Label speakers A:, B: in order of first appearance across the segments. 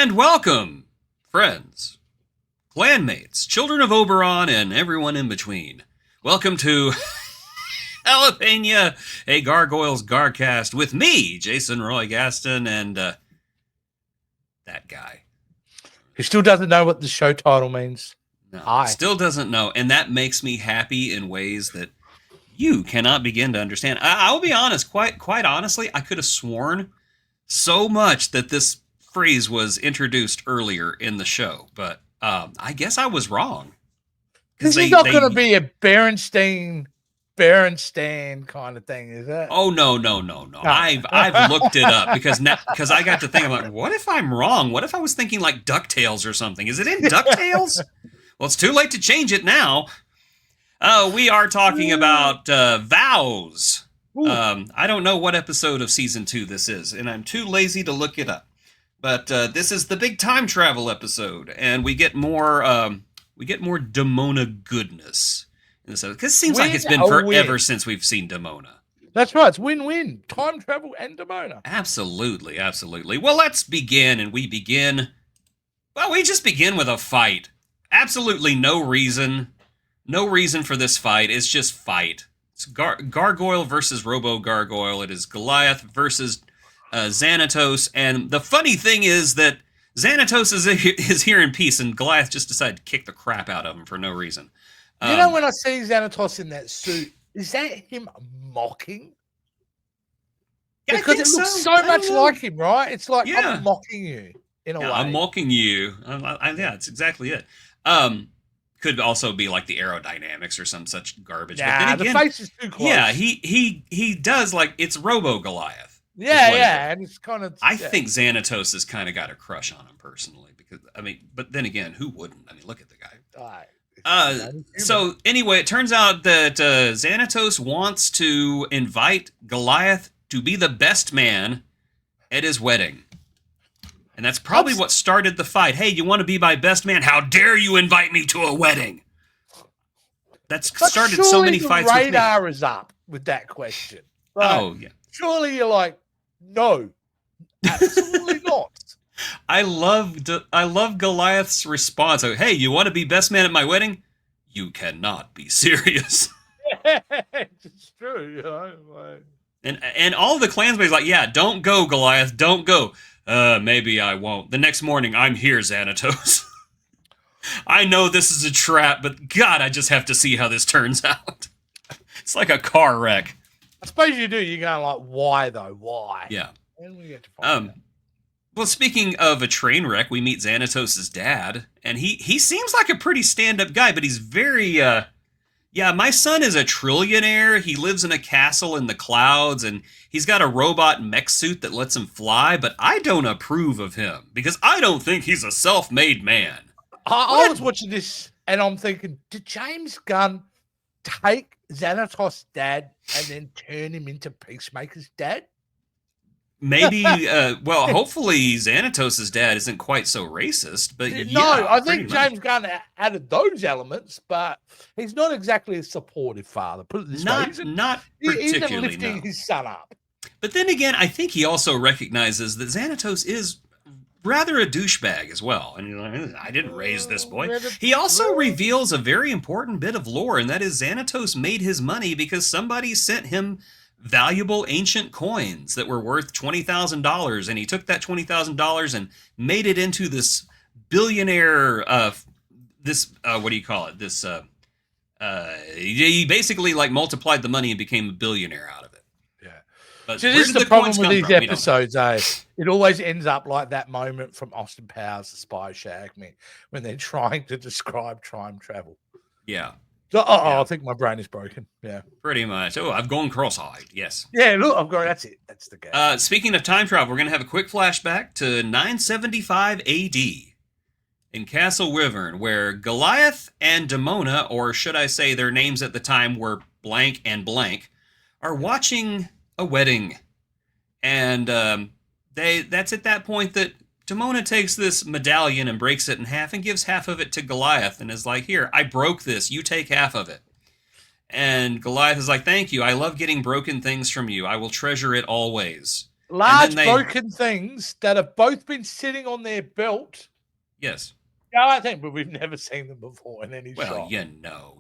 A: And welcome, friends, clanmates, children of Oberon, and everyone in between. Welcome to Jalapeña, a Gargoyles Garcast with me, Jason Roy Gaston, and that guy.
B: Who still doesn't know what the show title means.
A: No, still doesn't know, and that makes me happy in ways that you cannot begin to understand. I'll be honest, quite honestly, I could have sworn so much that this phrase was introduced earlier in the show, but I guess I was wrong.
B: This is not going to be a Berenstain kind of thing, is it?
A: Oh no! I've looked it up because I got to think, I'm like, what if I'm wrong? What if I was thinking like DuckTales or something? Is it in DuckTales? Well, it's too late to change it now. We are talking about Vows. I don't know what episode of season 2 this is, and I'm too lazy to look it up. But this is the big time travel episode, and we get more Demona goodness in this episode. Because it seems like it's been forever since we've seen Demona.
B: That's right. It's win-win. Time travel and Demona.
A: Absolutely. Well, let's begin, and we just begin with a fight. Absolutely no reason for this fight. It's just fight. It's Gargoyle versus Robo-Gargoyle. It is Goliath versus Xanatos, and the funny thing is that Xanatos is here in peace, and Goliath just decided to kick the crap out of him for no reason.
B: You know, when I see Xanatos in that suit, is that him mocking?
A: Yeah,
B: because it looks so much like him, right? It's like, I'm mocking you in a way.
A: I'm mocking you. Yeah, that's exactly it. Could also be like the aerodynamics or some such garbage.
B: Nah, but then again, the face is too close.
A: Yeah, he does, like, it's Robo Goliath.
B: Yeah, and it's kind of.
A: I think Xanatos has kind of got a crush on him personally, because but then again, who wouldn't? I mean, look at the guy. So anyway, it turns out that Xanatos wants to invite Goliath to be the best man at his wedding. And that's probably what started the fight. Hey, you want to be my best man? How dare you invite me to a wedding? That's started so many fights with me.
B: The radar is up with that question.
A: Oh, yeah.
B: Surely you're like, no, absolutely not.
A: I love Goliath's response. Hey, you want to be best man at my wedding? You cannot be serious.
B: It's true, you know.
A: And all the clansmates like, yeah, don't go, Goliath, don't go. Maybe I won't. The next morning, I'm here, Xanatos. I know this is a trap, but God, I just have to see how this turns out. It's like a car wreck.
B: I suppose you do. You're going like, why though? Why?
A: Yeah.
B: And we get to find out.
A: Well, speaking of a train wreck, we meet Xanatos' dad, and he seems like a pretty stand-up guy, but he's very, my son is a trillionaire. He lives in a castle in the clouds, and he's got a robot mech suit that lets him fly, but I don't approve of him, because I don't think he's a self-made man.
B: I was watching this, and I'm thinking, did James Gunn take Xanatos' dad and then turn him into Peacemaker's dad?
A: Maybe, hopefully Xanatos' dad isn't quite so racist, but
B: I think James Gunn added those elements, but he's not exactly a supportive father. Put it this way.
A: Not particularly,
B: he's lifting his son up.
A: But then again, I think he also recognizes that Xanatos is rather a douchebag as well. And I didn't raise this boy. He also reveals a very important bit of lore, and that is Xanatos made his money because somebody sent him valuable ancient coins that were worth $20,000, and he took that $20,000 and made it into this billionaire. What do you call it? He basically like multiplied the money and became a billionaire out of it.
B: Yeah.
A: But
B: so this is the problem with these episodes, It always ends up like that moment from Austin Powers, The Spy Shack, when they're trying to describe time travel.
A: Yeah.
B: So, I think my brain is broken. Yeah.
A: Pretty much. Oh, I've gone cross-eyed. Yes.
B: Yeah, look, I've got that's it. That's the game.
A: Speaking of time travel, we're going to have a quick flashback to 975 AD in Castle Wyvern, where Goliath and Demona, or should I say their names at the time were blank and blank, are watching a wedding. And that's at that point that Demona takes this medallion and breaks it in half and gives half of it to Goliath and is like, here, I broke this. You take half of it. And Goliath is like, thank you. I love getting broken things from you. I will treasure it always.
B: Large broken things that have both been sitting on their belt.
A: Yes.
B: Yeah, I think, but we've never seen them before in any shot.
A: Well,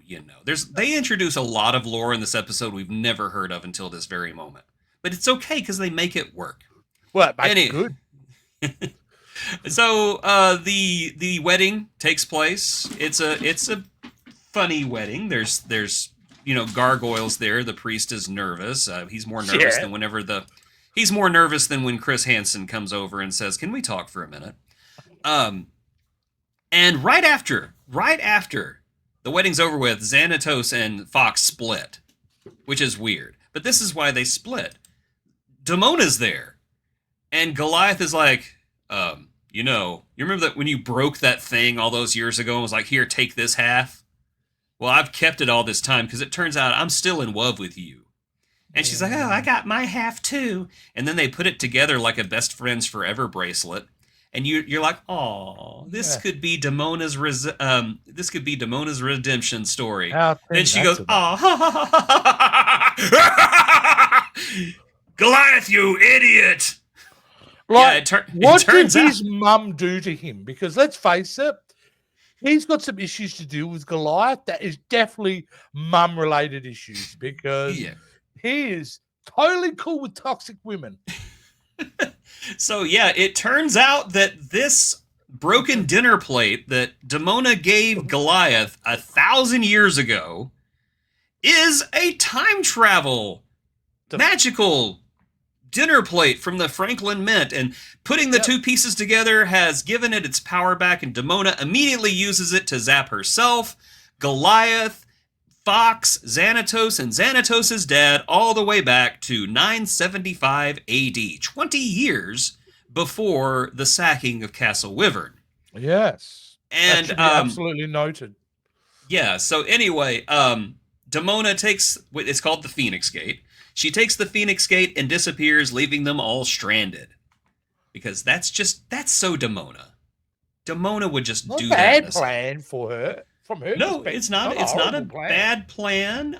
A: they introduce a lot of lore in this episode we've never heard of until this very moment. But it's okay because they make it work.
B: Well, it makes it good.
A: So the wedding takes place. It's a funny wedding. There's gargoyles there. The priest is nervous. He's more nervous than when Chris Hansen comes over and says, "Can we talk for a minute?" And right after the wedding's over with, Xanatos and Fox split, which is weird. But this is why they split. Damona's there, and Goliath is like, you remember that when you broke that thing all those years ago and was like, here, take this half? Well, I've kept it all this time because it turns out I'm still in love with you. And she's like, oh, I got my half too. And then they put it together like a best friends forever bracelet. And you're like, oh, this could be Damona's redemption story. Then she goes, oh, Goliath, you idiot!
B: What did his mum do to him? Because let's face it, he's got some issues to deal with Goliath. That is definitely mum-related issues because he is totally cool with toxic women.
A: So, it turns out that this broken dinner plate that Damona gave Goliath 1,000 years ago is a time travel magical dinner plate from the Franklin Mint, and putting the two pieces together has given it its power back, and Damona immediately uses it to zap herself, Goliath, Fox, Xanatos, and Xanatos' dad all the way back to 975 AD, 20 years before the sacking of Castle Wyvern.
B: Yes.
A: And
B: that should be absolutely noted.
A: Yeah, so anyway, Damona takes, it's called the Phoenix Gate. She takes the Phoenix Gate and disappears, leaving them all stranded. Because that's so Damona. Damona would just do that.
B: Bad plan for her. From her
A: no, it's not. It's not a bad plan.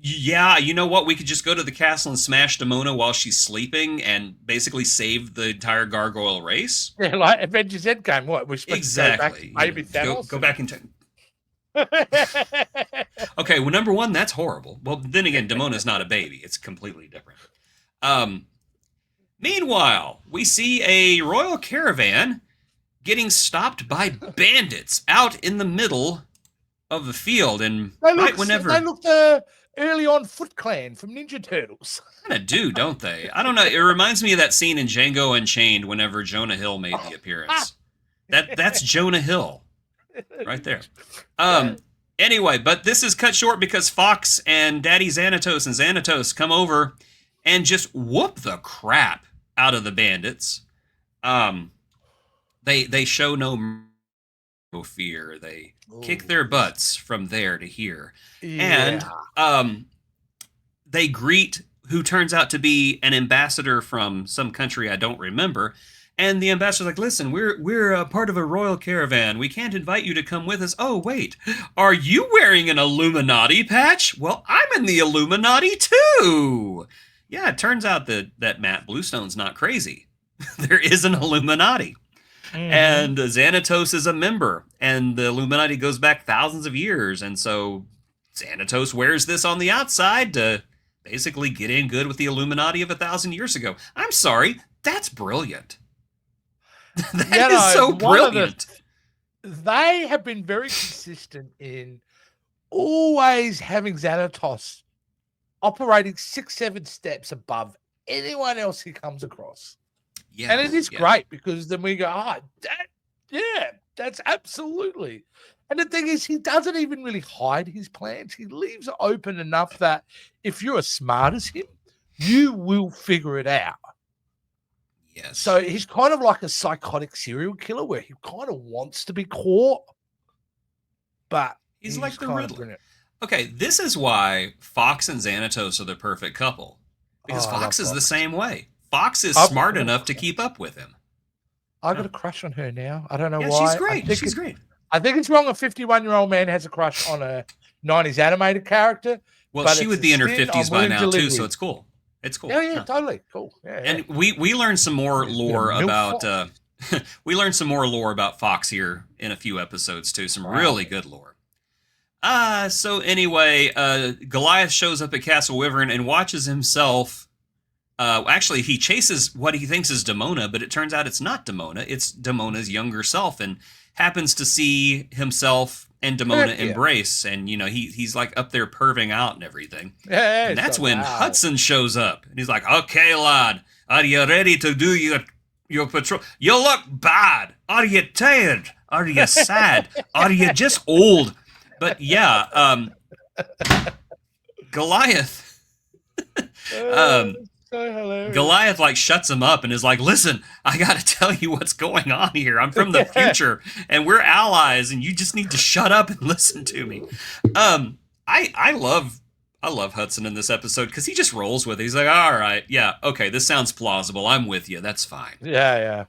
A: You know what? We could just go to the castle and smash Damona while she's sleeping, and basically save the entire gargoyle race.
B: Yeah, like Avengers Endgame. What we're supposed to go back, maybe
A: go back in time. Okay, well, number one, that's horrible. Well, then again, Damona's not a baby. It's completely different. Meanwhile, we see a royal caravan getting stopped by bandits out in the middle of the field. And
B: they look the early on Foot Clan from Ninja Turtles.
A: Kind of do, don't they? I don't know. It reminds me of that scene in Django Unchained whenever Jonah Hill made the appearance. That's Jonah Hill right there. Anyway, but this is cut short because Fox and Daddy Xanatos and Xanatos come over and just whoop the crap out of the bandits. They show no fear. They kick their butts from there to here. Yeah. And they greet who turns out to be an ambassador from some country I don't remember. And the ambassador's like, listen, we're a part of a royal caravan. We can't invite you to come with us. Oh, wait, are you wearing an Illuminati patch? Well, I'm in the Illuminati too. Yeah, it turns out that Matt Bluestone's not crazy. There is an Illuminati. Mm-hmm. And Xanatos is a member, and the Illuminati goes back thousands of years. And so Xanatos wears this on the outside to basically get in good with the Illuminati of 1,000 years ago. I'm sorry, that's brilliant. That is so brilliant.
B: They have been very consistent in always having Xanatos operating 6-7 steps above anyone else he comes across. Yeah, and it is great because then we go, that's absolutely. And the thing is, he doesn't even really hide his plans. He leaves it open enough that if you're as smart as him, you will figure it out.
A: Yes.
B: So he's kind of like a psychotic serial killer where he kind of wants to be caught, but
A: he's like the Riddler. Okay, this is why Fox and Xanatos are the perfect couple. Because Fox is the same way. Fox is smart enough to keep up with him.
B: I got a crush on her now. I don't know why.
A: She's great. She's great.
B: I think it's wrong a 51-year-old man has a crush on a 90s animated character.
A: Well, she would be in her 50s by now too, so it's cool. It's cool.
B: Yeah, totally cool. Yeah,
A: and we learned some more lore about we learned some more lore about Fox here in a few episodes too. Some really good lore. So anyway, Goliath shows up at Castle Wyvern and watches himself. Actually, he chases what he thinks is Demona, but it turns out it's not Demona. It's Demona's younger self, and happens to see himself and Demona embrace, and he's like up there perving out and everything.
B: Yeah,
A: and that's when Hudson shows up, and he's like, "Okay, lad, are you ready to do your patrol? You look bad. Are you tired? Are you sad? Are you just old?" But yeah, Goliath. Goliath like shuts him up and is like, "Listen, I got to tell you what's going on here. I'm from the future and we're allies, and you just need to shut up and listen to me." I love Hudson in this episode because he just rolls with it. He's like, "All right, yeah, okay, this sounds plausible. I'm with you. That's fine."
B: Yeah.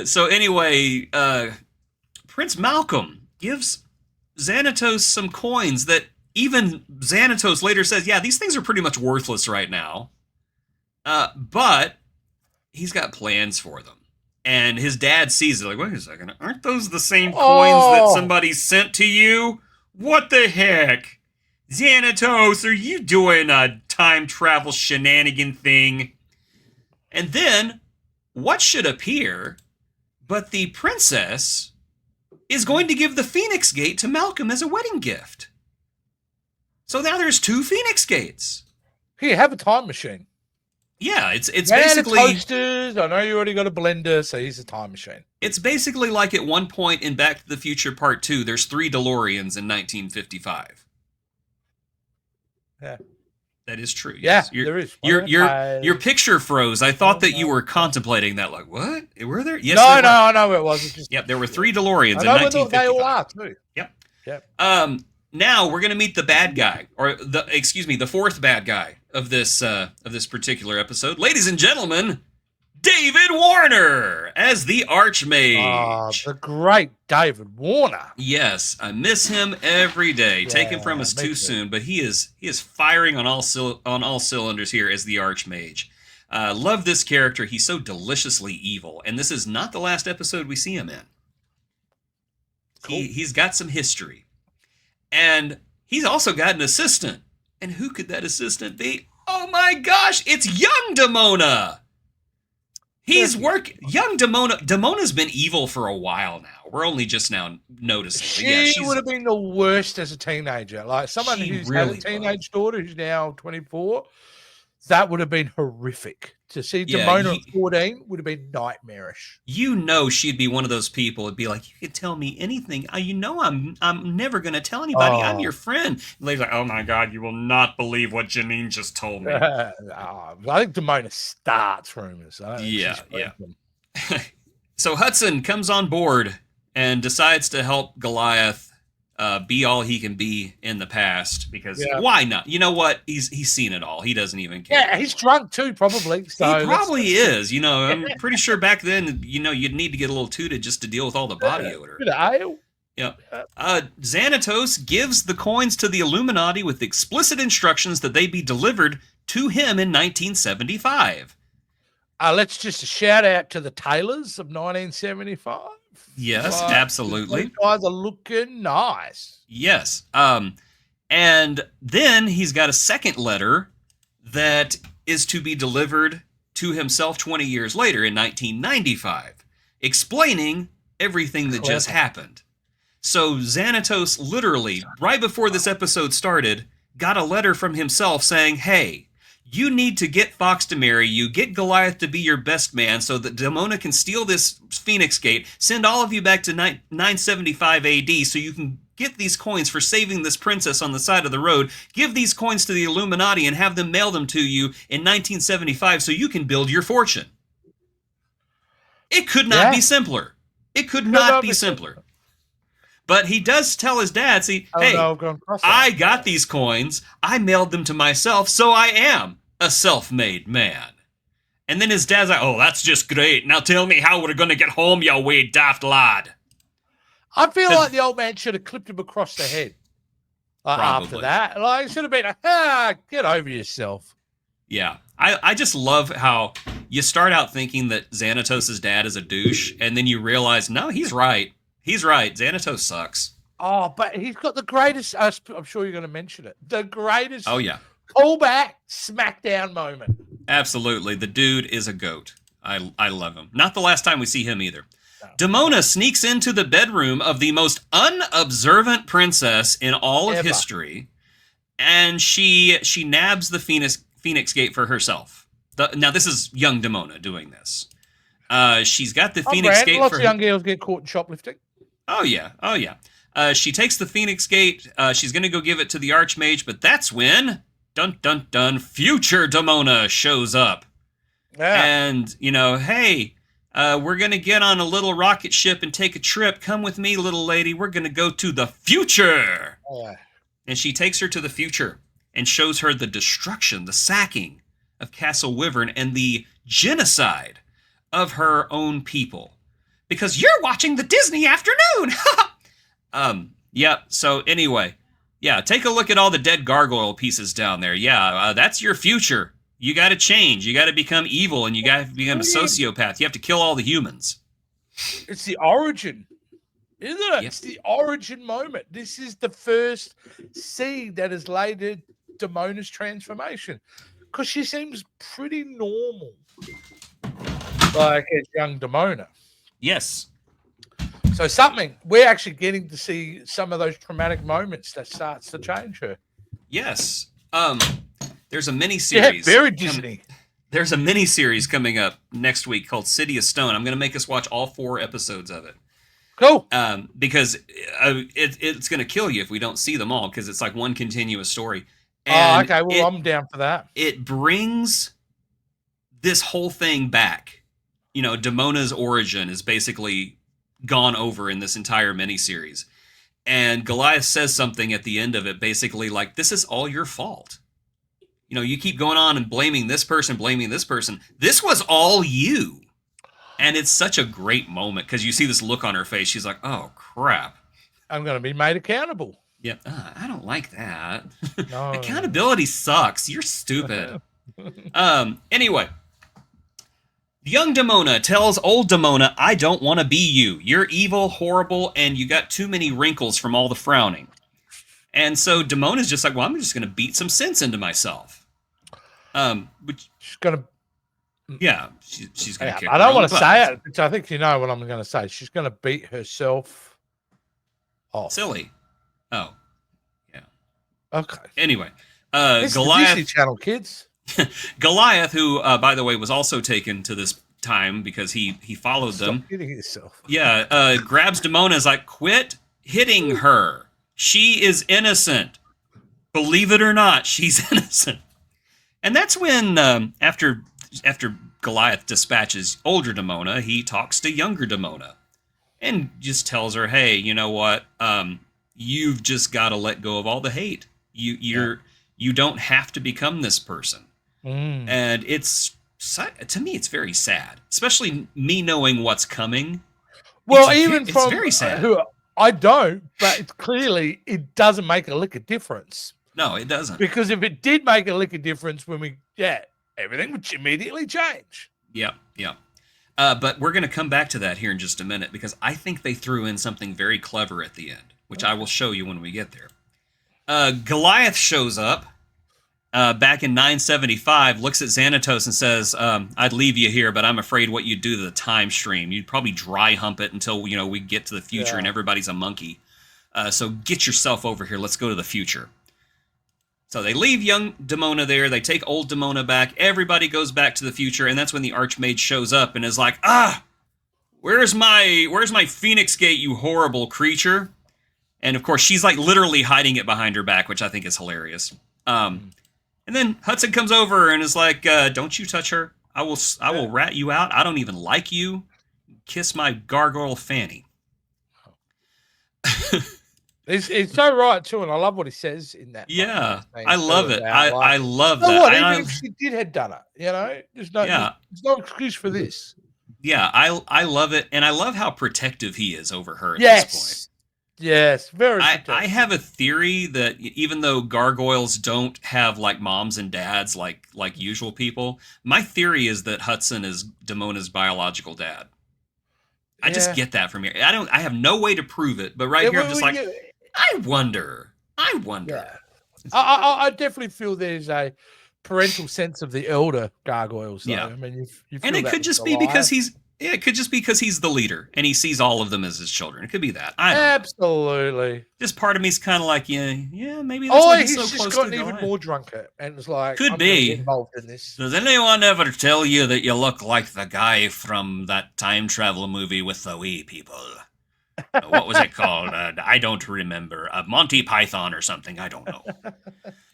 A: So anyway, Prince Malcolm gives Xanatos some coins that even Xanatos later says, "Yeah, these things are pretty much worthless right now." But he's got plans for them. And his dad sees it like, "Wait a second, aren't those the same coins that somebody sent to you? What the heck? Xanatos, are you doing a time travel shenanigan thing?" And then, what should appear but the princess is going to give the Phoenix Gate to Malcolm as a wedding gift. So now there's 2 Phoenix Gates.
B: Here, have a time machine.
A: Yeah, it's basically
B: toasters. I know you already got a blender, so here's a time machine.
A: It's basically like at one point in Back to the Future Part 2, there's 3 DeLoreans in 1955.
B: Yeah.
A: That is true.
B: Yeah,
A: yes.
B: there is.
A: Your picture froze. I thought that you were contemplating that. Like, what? Were there? Yes,
B: no, I know it wasn't.
A: Yep, there were 3 DeLoreans in 1955.
B: They all are too.
A: Yep. Now we're gonna meet the bad guy, or the 4th bad guy of this particular episode, ladies and gentlemen. David Warner as the Archmage.
B: The great David Warner.
A: Yes, I miss him every day. Taken from us too soon, but he is firing on all cylinders here as the Archmage. Love this character. He's so deliciously evil, and this is not the last episode we see him in. Cool. He's got some history, and he's also got an assistant. And who could that assistant be? Oh my gosh, it's young Demona. He's young Demona. Demona's been evil for a while now. We're only just now noticing.
B: She would have been the worst as a teenager. Like someone who's had a teenage daughter who's now 24, that would have been horrific. To see Demona at 14 would have been nightmarish.
A: She'd be one of those people who'd be like, "You could tell me anything. I'm never going to tell anybody. I'm your friend." And Lady's like, "Oh my God, you will not believe what Janine just told me."
B: I think Demona starts rumors.
A: Yeah. So Hudson comes on board and decides to help Goliath be all he can be in the past, because why not? You know what? He's seen it all. He doesn't even care.
B: Yeah, he's drunk too, probably. So
A: he probably is. I'm pretty sure back then, you'd need to get a little tooted just to deal with all the body odor.
B: Bit of ale.
A: Yeah. Xanatos gives the coins to the Illuminati with explicit instructions that they be delivered to him in 1975.
B: Let's just shout out to the Taylors of 1975.
A: Yes, absolutely.
B: These guys are looking nice.
A: Yes. And then he's got a second letter that is to be delivered to himself 20 years later in 1995, explaining everything that just happened. So Xanatos literally, right before this episode started, got a letter from himself saying, "Hey, you need to get Fox to marry you, get Goliath to be your best man so that Demona can steal this Phoenix Gate, send all of you back to 975 AD so you can get these coins for saving this princess on the side of the road, give these coins to the Illuminati and have them mail them to you in 1975 so you can build your fortune." It could not be simpler. It could not be simpler. But he does tell his dad, I got these coins, I mailed them to myself, so I am a self-made man. And then his dad's like, "Oh, that's just great. Now tell me how we're going to get home, you wee daft lad."
B: I feel like the old man should have clipped him across the head. After that, like, it should have been like, get over yourself.
A: Yeah. I just love how you start out thinking that Xanatos' dad is a douche, and then you realize, no, he's right. He's right. Xanatos sucks.
B: Oh, but he's got the greatest, I'm sure you're going to mention it, the greatest callback SmackDown moment.
A: Absolutely. The dude is a goat. I love him. Not the last time we see him either. No. Demona sneaks into the bedroom of the most unobservant princess in all of history, and she nabs the Phoenix Gate for herself. Now, this is young Demona doing this. She's got the Phoenix Gate.
B: Lots of young girls get caught in shoplifting.
A: Oh, yeah. Oh, yeah. She takes the Phoenix Gate. She's going to go give it to the Archmage, but that's when, dun, dun, dun, future Demona shows up. Yeah. And, hey, we're going to get on a little rocket ship and take a trip. Come with me, little lady. We're going to go to the future. Yeah. And she takes her to the future and shows her the destruction, the sacking of Castle Wyvern and the genocide of her own people. Because you're watching the Disney afternoon. Yeah, so anyway, take a look at all the dead gargoyle pieces down there. That's your future. You got to change. You got to become evil, and you got to become a sociopath. You have to kill all the humans.
B: It's the origin, isn't it? Yep. It's the origin moment. This is the first seed that has laid Demona's transformation, because she seems pretty normal, like as young Demona.
A: Yes.
B: So we're actually getting to see some of those traumatic moments that starts to change her.
A: Yes. There's a mini-series.
B: Yeah, very Disney.
A: There's a mini-series coming up next week called City of Stone. I'm going to make us watch all 4 episodes of it.
B: Cool.
A: Because it's going to kill you if we don't see them all, because it's like one continuous story. And
B: okay. Well, I'm down for that.
A: It brings this whole thing back. Demona's origin is basically gone over in this entire miniseries. And Goliath says something at the end of it, basically like, this is all your fault. You keep going on and blaming this person. This was all you. And it's such a great moment because you see this look on her face. She's like, oh, crap.
B: I'm going to be made accountable.
A: Yeah, I don't like that. No. Accountability sucks. You're stupid. Anyway. Young Demona tells old Demona, I don't want to be you. You're evil, horrible, and you got too many wrinkles from all the frowning. And so Demona's just like, well, I'm just going to beat some sense into myself. Which
B: she's going to...
A: Yeah, she's going to kick
B: I don't want to say it, but I think you know what I'm going to say. She's going to beat herself off.
A: Silly. Oh, yeah.
B: Okay.
A: Anyway,
B: this
A: Goliath...
B: Disney Channel, kids.
A: Goliath, who, by the way, was also taken to this time because he followed them.
B: Stop hitting yourself.
A: Yeah, grabs Demona, is like, quit hitting her. She is innocent. Believe it or not, she's innocent. And that's when, after Goliath dispatches older Demona, he talks to younger Demona and just tells her, hey, you know what? You've just got to let go of all the hate. You don't have to become this person. And to me, it's very sad, especially me knowing what's coming.
B: Well,
A: it's very sad.
B: I don't, but it doesn't make a lick of difference.
A: No, it doesn't.
B: Because if it did make a lick of difference everything would immediately change.
A: Yeah. But we're going to come back to that here in just a minute, because I think they threw in something very clever at the end, which I will show you when we get there. Goliath shows up back in 975, looks at Xanatos and says, I'd leave you here, but I'm afraid what you'd do to the time stream. You'd probably dry hump it until, we get to the future and everybody's a monkey. So get yourself over here. Let's go to the future. So they leave young Demona there. They take old Demona back. Everybody goes back to the future. And that's when the Archmage shows up and is like, where's my Phoenix Gate, you horrible creature? And of course, she's like literally hiding it behind her back, which I think is hilarious. And then Hudson comes over and is like, don't you touch her. I will rat you out. I don't even like you. Kiss my gargoyle fanny.
B: It's so right too, and I love what he says in that.
A: Yeah, I love it. I love that.
B: Even if she did have done it, there's no excuse for this.
A: Yeah, I love it, and I love how protective he is over her at this point.
B: Yes, very protective.
A: I have a theory that even though gargoyles don't have like moms and dads like usual people, my theory is that Hudson is Damona's biological dad. I just get that from here. I have no way to prove it, but right here I'm just like, I wonder.
B: Yeah. I definitely feel there's a parental sense of the elder gargoyles. Though.
A: Yeah,
B: I mean, you
A: and it could just be because it could just be because he's the leader and he sees all of them as his children. It could be that. I don't
B: Absolutely.
A: know. Just part of me's kind of like, yeah, maybe that's why he's so
B: just
A: close
B: gotten
A: to
B: even more drunker and it's like,
A: could be
B: involved in this.
A: Does anyone ever tell you that you look like the guy from that time travel movie with the wee people? What was it called? I don't remember. Monty Python or something. I don't know.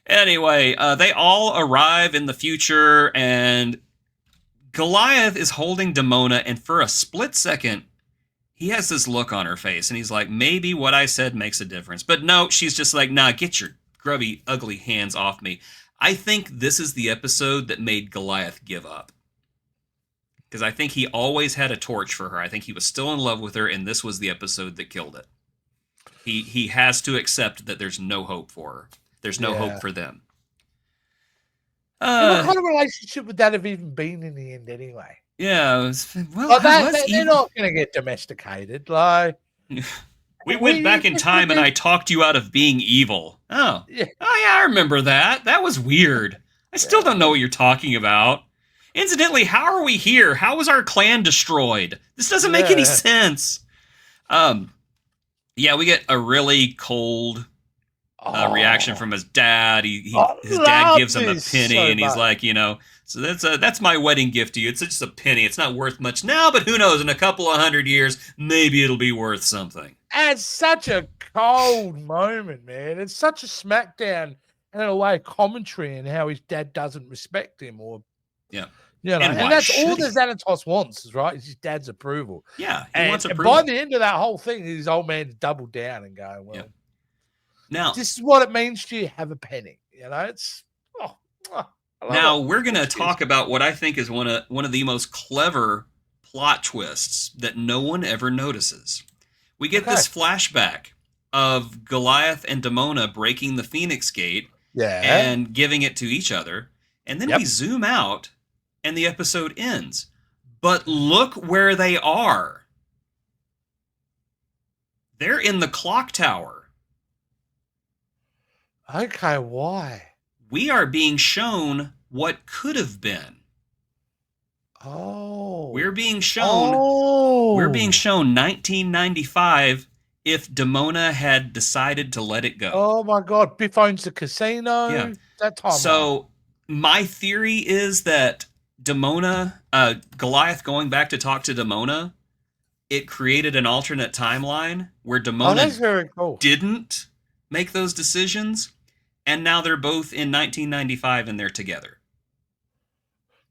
A: Anyway, they all arrive in the future, and Goliath is holding Damona, and for a split second, he has this look on her face, and he's like, maybe what I said makes a difference. But no, she's just like, nah, get your grubby, ugly hands off me. I think this is the episode that made Goliath give up. Because I think he always had a torch for her. I think he was still in love with her, and this was the episode that killed it. He has to accept that there's no hope for her. There's no hope for them.
B: What kind of relationship would that have even been in the end anyway?
A: Yeah,
B: they're not going to get domesticated. Like
A: we went back in time and I talked you out of being evil. Oh yeah, I remember that. That was weird. I still don't know what you're talking about. Incidentally, how are we here? How was our clan destroyed? This doesn't make any sense. Yeah, we get a really cold reaction from his dad. His dad gives him a penny, and he's like, so that's my wedding gift to you. It's just a penny. It's not worth much now, but who knows? In a couple of 100 years, maybe it'll be worth something.
B: And it's such a cold moment, man. It's such a smackdown and in a way commentary on how his dad doesn't respect him or and that's all the Xanatos wants, right? Is his dad's approval.
A: Yeah, he wants approval.
B: By the end of that whole thing, his old man doubled down and going, well,
A: now
B: this is what it means to have a penny. It's
A: now we're gonna talk about what I think is one of the most clever plot twists that no one ever notices. We get this flashback of Goliath and Damona breaking the Phoenix Gate and giving it to each other, and then we zoom out. And the episode ends. But look where they are. They're in the clock tower.
B: Okay, why?
A: We are being shown what could have been.
B: Oh.
A: We're being shown 1995 if Damona had decided to let it go.
B: Oh my God. Biff owns the casino.
A: Yeah.
B: That time.
A: So my theory is that Damona, Goliath going back to talk to Damona, it created an alternate timeline where Damona didn't make those decisions, and now they're both in 1995 and they're together.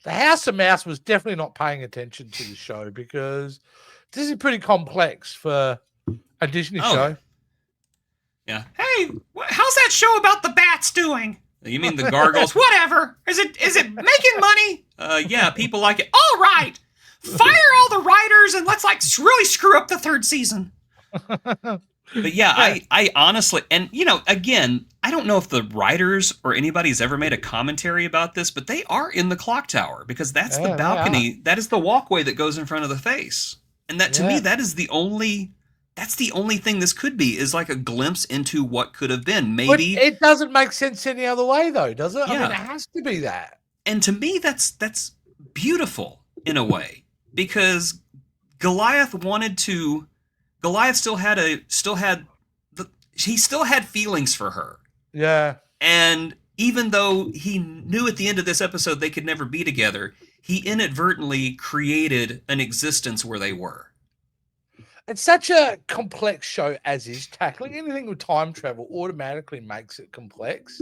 B: The House of Mouse was definitely not paying attention to the show because this is pretty complex for a Disney show.
A: Yeah. Hey, how's that show about the bats doing? You mean the Gargoyles? Whatever. Is it making money? Yeah, people like it. All right. Fire all the writers and let's really screw up the third season. But yeah, I honestly, and again, I don't know if the writers or anybody's ever made a commentary about this, but they are in the clock tower because that's the balcony. That is the walkway that goes in front of the face. And that to me, that's the only thing this could be, is like a glimpse into what could have been. Maybe
B: but it doesn't make sense any other way though, does it?
A: Yeah.
B: I mean, it has to be that.
A: And to me, that's beautiful in a way, because Goliath still had feelings for her.
B: Yeah.
A: And even though he knew at the end of this episode they could never be together, he inadvertently created an existence where they were.
B: It's such a complex show as is. Tackling anything with time travel automatically makes it complex.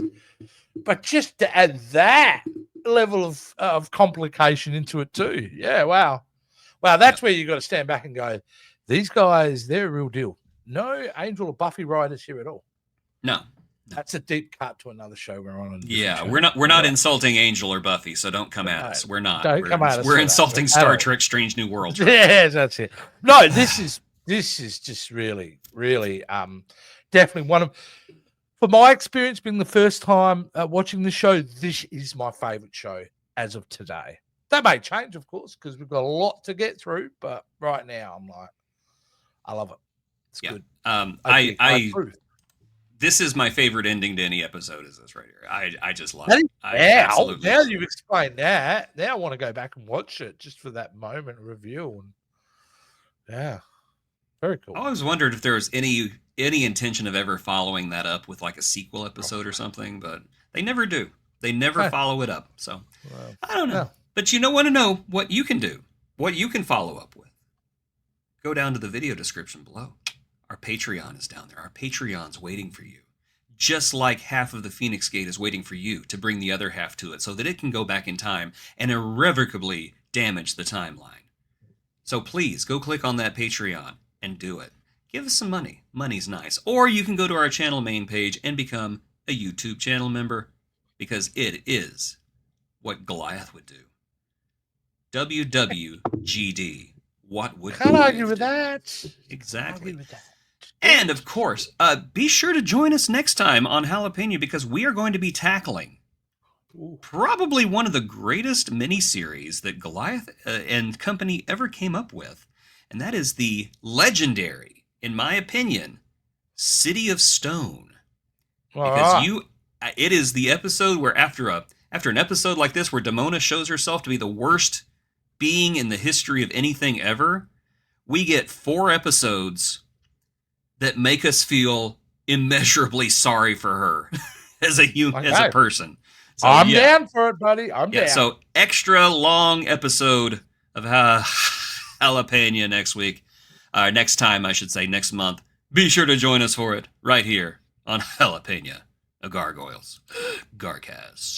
B: But just to add that level of complication into it too. Yeah, wow. Wow, that's where you got to stand back and go, these guys, they're a real deal. No Angel or Buffy writers here at all.
A: No.
B: That's a deep cut to another show we're on.
A: Yeah, we're not insulting Angel or Buffy, so don't come at us. We're not. We're insulting Star Trek: Strange New Worlds.
B: Yeah, that's it. No, this is just really, really, definitely one of, for my experience being the first time watching the show, this is my favorite show as of today. That may change, of course, because we've got a lot to get through. But right now, I'm like, I love it. It's good.
A: I this is my favorite ending to any episode. Is this right here? I just love it.
B: Now you've explained that. Now I want to go back and watch it just for that moment of review. And yeah, very cool.
A: I always wondered if there was any intention of ever following that up with like a sequel episode or something, but they never do. They never follow it up. So I don't know. No. But you want to know what you can do, what you can follow up with. Go down to the video description below. Our Patreon is down there. Our Patreon's waiting for you. Just like half of the Phoenix Gate is waiting for you to bring the other half to it so that it can go back in time and irrevocably damage the timeline. So please go click on that Patreon and do it. Give us some money. Money's nice. Or you can go to our channel main page and become a YouTube channel member, because it is what Goliath would do. WWGD. What would
B: Can't argue with that.
A: Exactly. And of course, be sure to join us next time on Jalapeña, because we are going to be tackling probably one of the greatest miniseries that Goliath and company ever came up with. And that is the legendary, in my opinion, City of Stone. Because it is the episode where after an episode like this where Demona shows herself to be the worst being in the history of anything ever, we get 4 episodes that make us feel immeasurably sorry for her as a human, as a person. So,
B: I'm down for it, buddy. I'm down.
A: So extra long episode of Jalapeña next week. Next time, I should say, next month. Be sure to join us for it right here on Jalapeña, a Gargoyles Garcast.